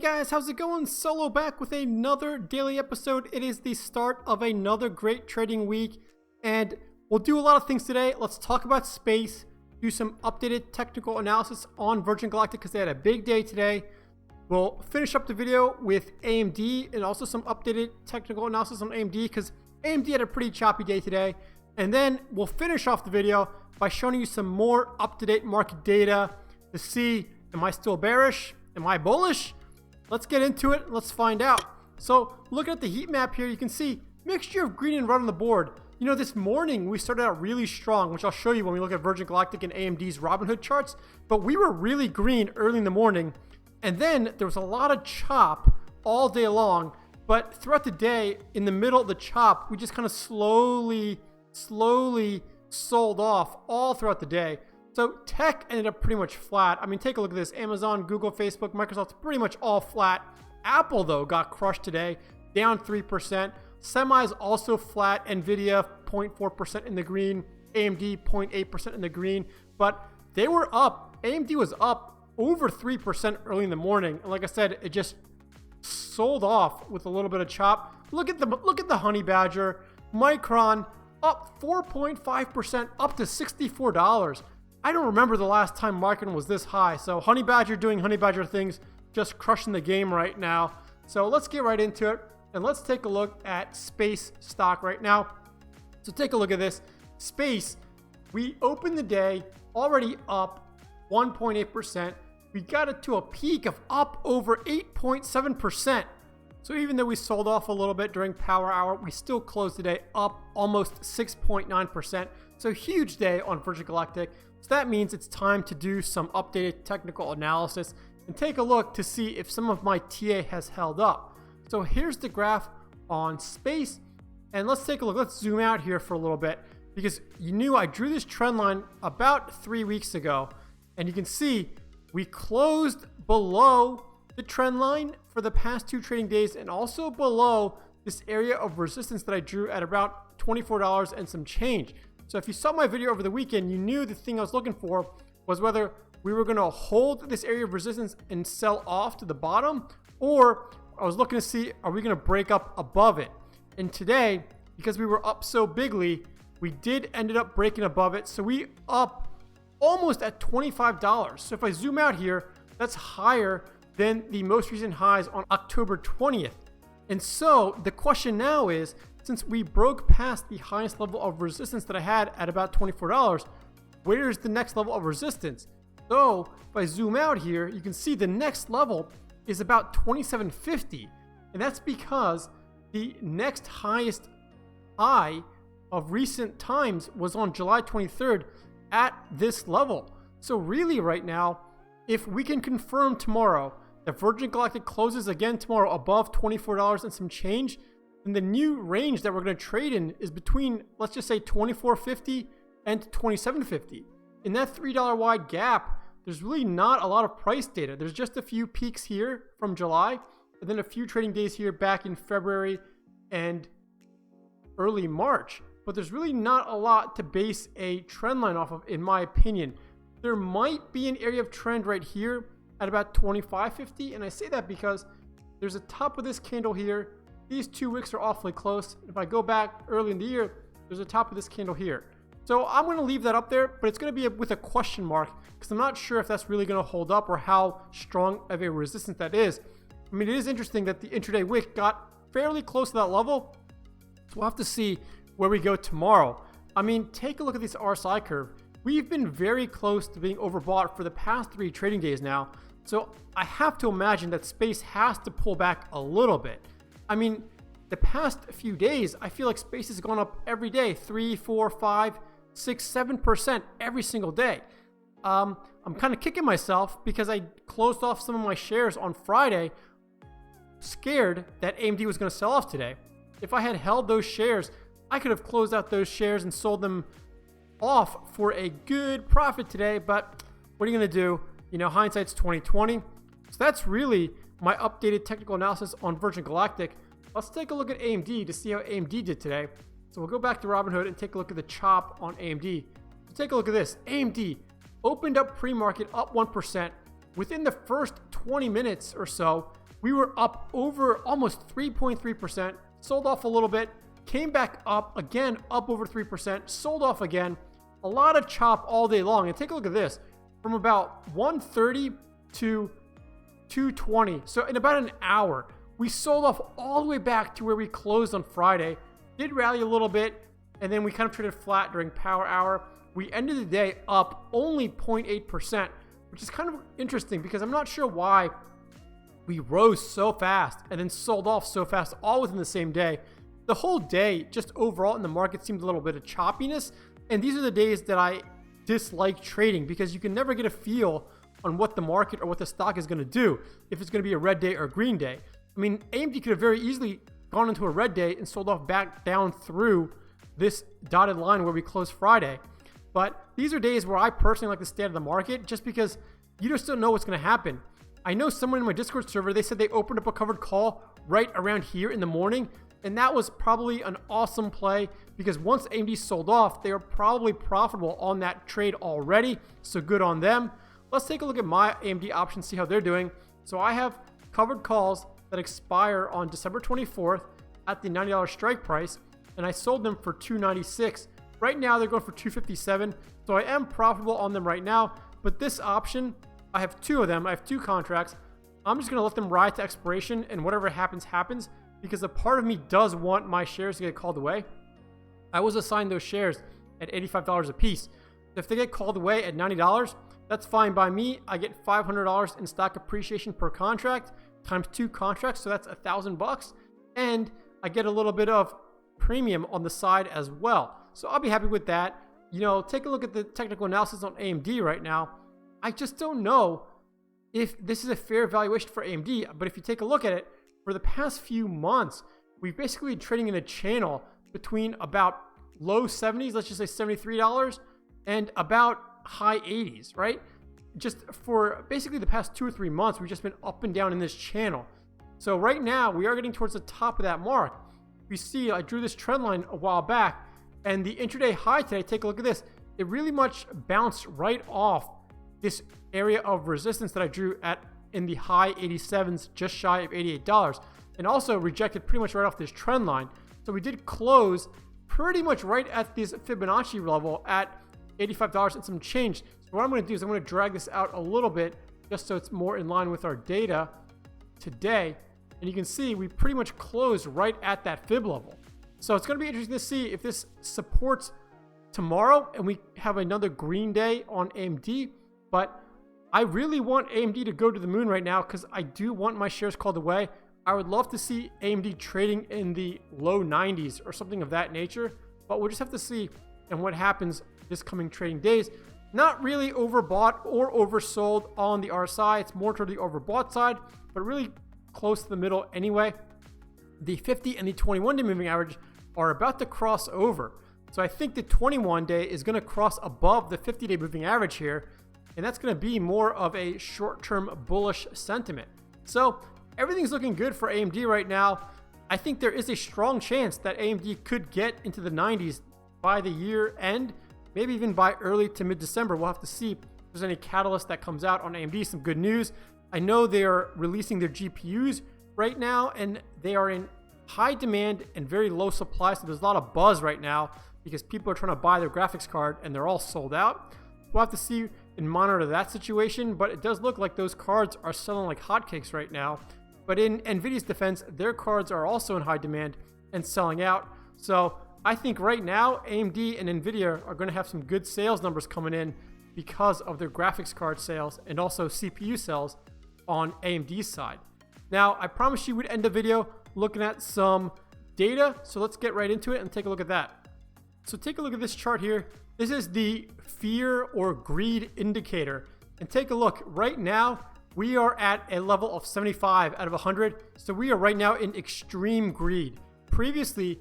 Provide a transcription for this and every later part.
guys, how's it going? Solo back with another daily episode. It is the start of another great trading week, and we'll do a lot of things today. Let's talk about space, do some updated technical analysis on Virgin Galactic because they had a big day today. We'll finish up the video with AMD and also some updated technical analysis on AMD because AMD had a pretty choppy day today. And then we'll finish off the video by showing you some more up-to-date market data to see, am I still bearish? Am I bullish? Let's get into it. Let's find out. So looking at the heat map here, you can see mixture of green and red on the board. You know, this morning we started out really strong, which I'll show you when we look at Virgin Galactic and AMD's Robinhood charts. But we were really green early in the morning. And then there was a lot of chop all day long. But throughout the day, in the middle of the chop, we just kind of slowly sold off all throughout the day. So tech ended up pretty much flat. I mean, take a look at this. Amazon, Google, Facebook, Microsoft's pretty much all flat. Apple, though, got crushed today, down 3%. Semis also flat. Nvidia, 0.4% in the green. AMD, 0.8% in the green. But they were up. AMD was up over 3% early in the morning. And like I said, it just sold off with a little bit of chop. Look at the Honey Badger. Micron, up 4.5%, up to $64. I don't remember the last time Micron was this high. So Honey Badger doing Honey Badger things, just crushing the game right now. So let's get right into it. And let's take a look at space stock right now. So take a look at this. Space, we opened the day already up 1.8%. We got it to a peak of up over 8.7%. So even though we sold off a little bit during power hour, we still closed the day up almost 6.9%. So huge day on Virgin Galactic. So that means it's time to do some updated technical analysis and take a look to see if some of my TA has held up. So here's the graph on space. And let's take a look. Let's zoom out here for a little bit because you knew I drew this trend line about 3 weeks ago. And you can see we closed below the trend line for the past 2 trading days and also below this area of resistance that I drew at about $24 and some change. So if you saw my video over the weekend, you knew the thing I was looking for was whether we were going to hold this area of resistance and sell off to the bottom, or I was looking to see, are we going to break up above it? And today, because we were up so bigly, we ended up breaking above it. So we up almost at $25. So if I zoom out here, that's higher than the most recent highs on October 20th. And so the question now is, since we broke past the highest level of resistance that I had at about $24, where's the next level of resistance? So if I zoom out here, you can see the next level is about $27.50. And that's because the next highest high of recent times was on July 23rd at this level. So really right now, if we can confirm tomorrow that Virgin Galactic closes again tomorrow above $24 and some change, then the new range that we're going to trade in is between, let's just say, $24.50 and $27.50. In that $3 wide gap, there's really not a lot of price data. There's just a few peaks here from July, and then a few trading days here back in February and early March. But there's really not a lot to base a trend line off of, in my opinion. There might be an area of trend right here at about $25.50, and I say that because there's a top of this candle here. These 2 wicks are awfully close. If I go back early in the year, there's a top of this candle here. So I'm going to leave that up there, but it's going to be with a question mark because I'm not sure if that's really going to hold up or how strong of a resistance that is. I mean, it is interesting that the intraday wick got fairly close to that level. So we'll have to see where we go tomorrow. I mean, take a look at this RSI curve. We've been very close to being overbought for the past 3 trading days now. So I have to imagine that space has to pull back a little bit. I mean, the past few days, I feel like space has gone up every day, 3, 4, 5, 6, 7% every single day. I'm kind of kicking myself because I closed off some of my shares on Friday, scared that AMD was going to sell off today. If I had held those shares, I could have closed out those shares and sold them off for a good profit today. But what are you going to do? You know, hindsight's 20/20. So that's really my updated technical analysis on Virgin Galactic. Let's take a look at AMD to see how AMD did today. So we'll go back to Robinhood and take a look at the chop on AMD. So take a look at this. AMD opened up pre-market up 1%. Within the first 20 minutes or so, we were up over almost 3.3%, sold off a little bit, came back up again, up over 3%, sold off again. A lot of chop all day long. And take a look at this, from about 130 to 220. So in about an hour, we sold off all the way back to where we closed on Friday. Did rally a little bit, and then we kind of traded flat during power hour. We ended the day up only 0.8%, which is kind of interesting because I'm not sure why we rose so fast and then sold off so fast all within the same day. The whole day, just overall in the market, seemed a little bit of choppiness. And these are the days that I dislike trading because you can never get a feel on what the market or what the stock is going to do, if it's going to be a red day or a green day. I mean, AMD could have very easily gone into a red day and sold off back down through this dotted line where we closed Friday. But these are days where I personally like to stay out of the market just because you just don't know what's going to happen. I know someone in my Discord server, they said they opened up a covered call right around here in the morning, and that was probably an awesome play because once AMD sold off, they were probably profitable on that trade already, so good on them. Let's take a look at my AMD options, see how they're doing. So I have covered calls that expire on December 24th at the $90 strike price, and I sold them for $296. Right now, they're going for $257, so I am profitable on them right now, but this option, I have two of them. I have two contracts. I'm just going to let them ride to expiration, and whatever happens, happens, because a part of me does want my shares to get called away. I was assigned those shares at $85 a piece. If they get called away at $90, that's fine by me. I get $500 in stock appreciation per contract times two contracts, so that's $1,000, and I get a little bit of premium on the side as well. So I'll be happy with that. You know, take a look at the technical analysis on AMD right now. I just don't know if this is a fair valuation for AMD, but if you take a look at it, for the past few months, we've basically been trading in a channel between about low 70s, let's just say $73, and about high 80s, right? Just for basically the past 2 or 3 months, we've just been up and down in this channel. So right now, we are getting towards the top of that mark. You see, I drew this trend line a while back, and the intraday high today, take a look at this. It really much bounced right off this area of resistance that I drew at in the high 87s, just shy of $88, and also rejected pretty much right off this trend line. So we did close pretty much right at this Fibonacci level at $85 and some change. So what I'm going to do is I'm going to drag this out a little bit just so it's more in line with our data today. And you can see we pretty much closed right at that fib level. So it's going to be interesting to see if this supports tomorrow and we have another green day on AMD. But I really want AMD to go to the moon right now because I do want my shares called away. I would love to see AMD trading in the low 90s or something of that nature. But we'll just have to see and what happens this coming trading days. Not really overbought or oversold on the RSI. It's more toward the overbought side, but really close to the middle anyway. The 50 and the 21-day moving average are about to cross over. So I think the 21-day is going to cross above the 50-day moving average here, and that's going to be more of a short-term bullish sentiment. So everything's looking good for AMD right now. I think there is a strong chance that AMD could get into the 90s by the year end, maybe even by early to mid-December. We'll have to see if there's any catalyst that comes out on AMD. Some good news. I know they are releasing their GPUs right now, and they are in high demand and very low supply. So there's a lot of buzz right now because people are trying to buy their graphics card and they're all sold out. We'll have to see and monitor that situation, but it does look like those cards are selling like hotcakes right now. But in NVIDIA's defense, their cards are also in high demand and selling out. So I think right now, AMD and NVIDIA are going to have some good sales numbers coming in because of their graphics card sales and also CPU sales on AMD's side. Now, I promised you we'd end the video looking at some data, so let's get right into it and take a look at that. So take a look at this chart here. This is the fear or greed indicator. And take a look. Right now, we are at a level of 75 out of 100. So we are right now in extreme greed. Previously,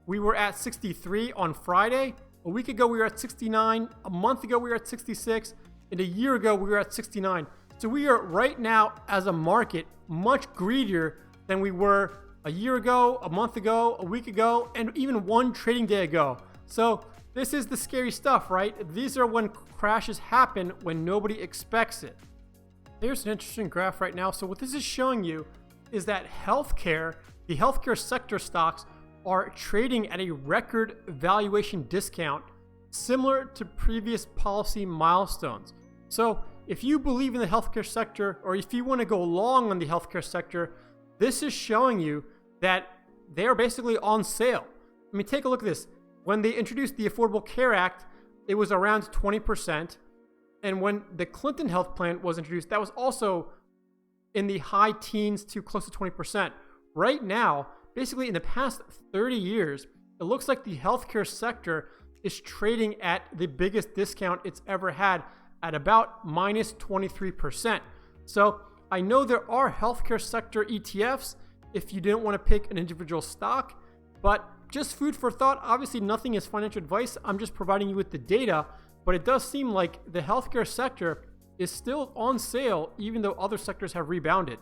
we were at 63 on Friday. A week ago, we were at 69. A month ago, we were at 66. And a year ago, we were at 69. So we are right now, as a market, much greedier than we were a year ago, a month ago, a week ago, and even one trading day ago. So this is the scary stuff, right? These are when crashes happen when nobody expects it. Here's an interesting graph right now. So what this is showing you is that the healthcare sector stocks are trading at a record valuation discount similar to previous policy milestones. So if you believe in the healthcare sector, or if you want to go long on the healthcare sector, this is showing you that they are basically on sale. I mean, take a look at this. When they introduced the Affordable Care Act, it was around 20%. And when the Clinton health plan was introduced, that was also in the high teens to close to 20%. Right now, basically in the past 30 years, it looks like the healthcare sector is trading at the biggest discount it's ever had at about minus 23%. So I know there are healthcare sector ETFs if you didn't want to pick an individual stock, but just food for thought. Obviously, nothing is financial advice. I'm just providing you with the data, but it does seem like the healthcare sector is still on sale, even though other sectors have rebounded.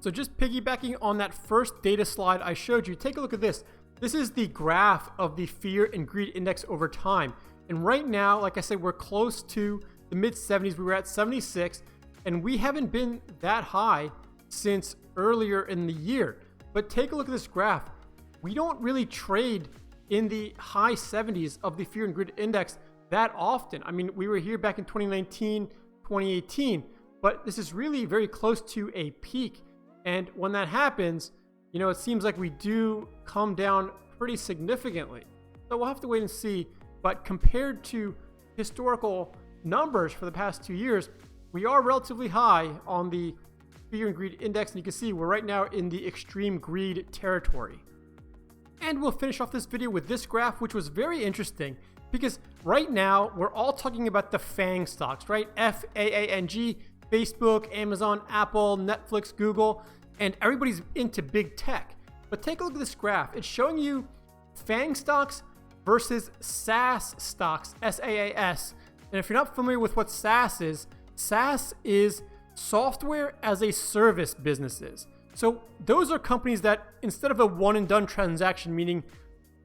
So just piggybacking on that first data slide I showed you, take a look at this. This is the graph of the fear and greed index over time. And right now, like I said, we're close to the mid 70s. We were at 76, and we haven't been that high since earlier in the year. But take a look at this graph. We don't really trade in the high 70s of the fear and greed index that often. I mean, we were here back in 2019, 2018, but this is really very close to a peak. And when that happens, you know, it seems like we do come down pretty significantly. So we'll have to wait and see. But compared to historical numbers for the past 2 years, we are relatively high on the fear and greed index. And you can see we're right now in the extreme greed territory. And we'll finish off this video with this graph, which was very interesting because right now we're all talking about the FANG stocks, right? FAANG, Facebook, Amazon, Apple, Netflix, Google, and everybody's into big tech. But take a look at this graph. It's showing you FANG stocks versus SaaS stocks, SaaS. And if you're not familiar with what SaaS is software as a service businesses. So those are companies that instead of a one and done transaction, meaning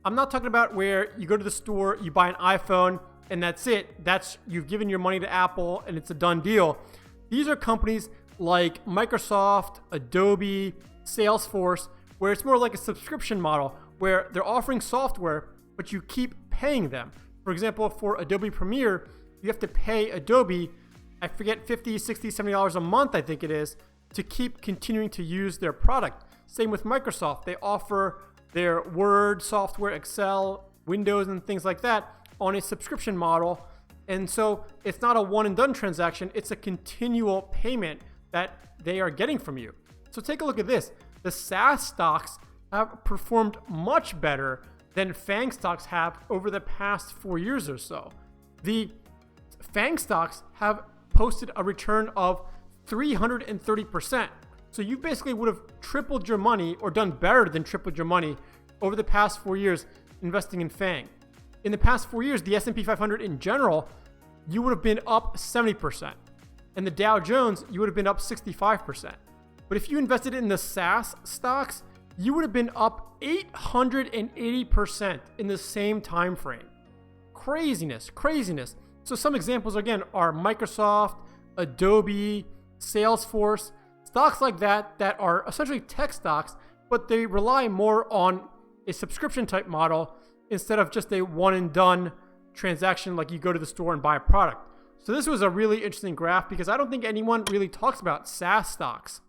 I'm not talking about where you go to the store, you buy an iPhone, and that's it. You've given your money to Apple and it's a done deal. These are companies like Microsoft, Adobe, Salesforce, where it's more like a subscription model where they're offering software, but you keep paying them. For example, for Adobe Premiere, you have to pay Adobe, I forget, $50, $60, $70 a month, I think it is, to keep continuing to use their product. Same with Microsoft. They offer their Word software, Excel, Windows, and things like that on a subscription model. And so it's not a one and done transaction. It's a continual payment that they are getting from you. So take a look at this. The SaaS stocks have performed much better than FANG stocks have over the past 4 years or so. The FANG stocks have posted a return of 330%. So you basically would have tripled your money or done better than tripled your money over the past 4 years investing in FANG. In the past 4 years, the S&P 500 in general, you would have been up 70%. And the Dow Jones, you would have been up 65%. But if you invested in the SaaS stocks, you would have been up 880% in the same time frame. Craziness. So some examples again are Microsoft, Adobe, Salesforce, stocks like that are essentially tech stocks, but they rely more on a subscription type model instead of just a one and done transaction like you go to the store and buy a product. So this was a really interesting graph because I don't think anyone really talks about SaaS stocks.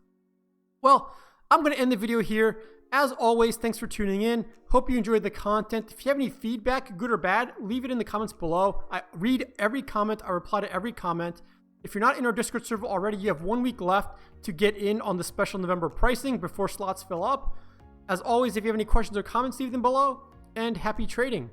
Well, I'm going to end the video here. As always, thanks for tuning in. Hope you enjoyed the content. If you have any feedback, good or bad, leave it in the comments below. I read every comment. I reply to every comment. If you're not in our Discord server already, you have 1 week left to get in on the special November pricing before slots fill up. As always, if you have any questions or comments, leave them below, and happy trading.